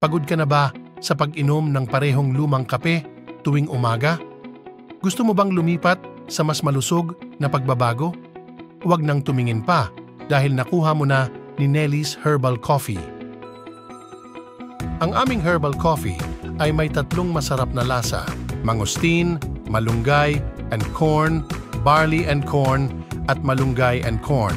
Pagod ka na ba sa pag-inom ng parehong lumang kape tuwing umaga? Gusto mo bang lumipat sa mas malusog na pagbabago? Huwag nang tumingin pa dahil nakuha mo na ni Nelly's Herbal Coffee. Ang aming herbal coffee ay may tatlong masarap na lasa: mangosteen, malunggay and corn, barley and corn, at malunggay and corn.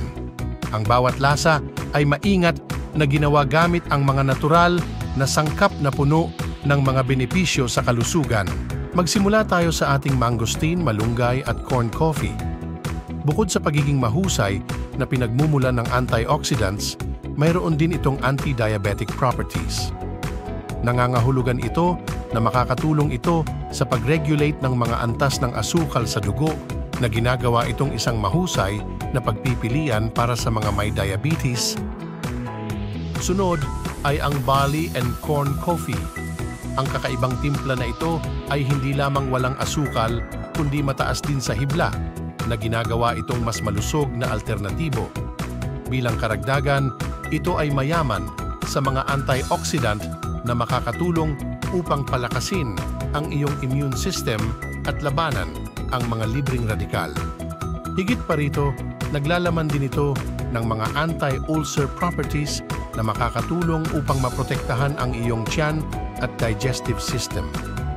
Ang bawat lasa ay maingat na ginawa gamit ang mga natural na sangkap na puno ng mga benepisyo sa kalusugan. Magsimula tayo sa ating mangosteen, malunggay at corn coffee. Bukod sa pagiging mahusay na pinagmumulan ng antioxidants, mayroon din itong anti-diabetic properties. Nangangahulugan ito na makakatulong ito sa pag-regulate ng mga antas ng asukal sa dugo na ginagawa itong isang mahusay na pagpipilian para sa mga may diabetes. Sunod ay ang barley and corn coffee. Ang kakaibang timpla na ito ay hindi lamang walang asukal kundi mataas din sa hibla na ginagawa itong mas malusog na alternatibo. Bilang karagdagan, ito ay mayaman sa mga antioxidant na makakatulong upang palakasin ang iyong immune system at labanan ang mga libreng radikal. Higit pa rito, naglalaman din ito ng mga anti-ulcer properties na makakatulong upang maprotektahan ang iyong tiyan at digestive system.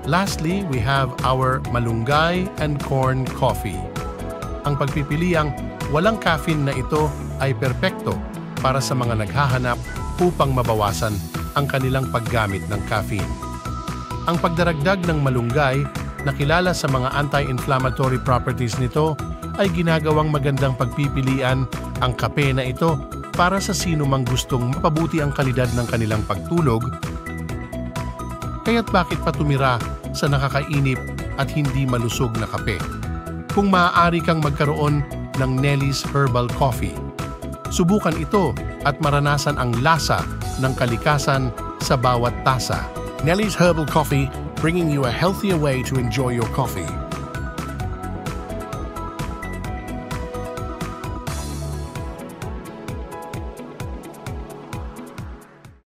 Lastly, we have our malunggay and corn coffee. Ang pagpipiliang walang caffeine na ito ay perpekto para sa mga naghahanap upang mabawasan ang kanilang paggamit ng caffeine. Ang pagdaragdag ng malunggay na kilala sa mga anti-inflammatory properties nito ay ginagawang magandang pagpipilian ang kape na ito para sa sino mang gustong mapabuti ang kalidad ng kanilang pagtulog. Kaya't bakit pa tumira sa nakakainip at hindi malusog na kape? Kung maaari kang magkaroon ng Nelly's Herbal Coffee, subukan ito at maranasan ang lasa ng kalikasan sa bawat tasa. Nelly's Herbal Coffee, bringing you a healthier way to enjoy your coffee.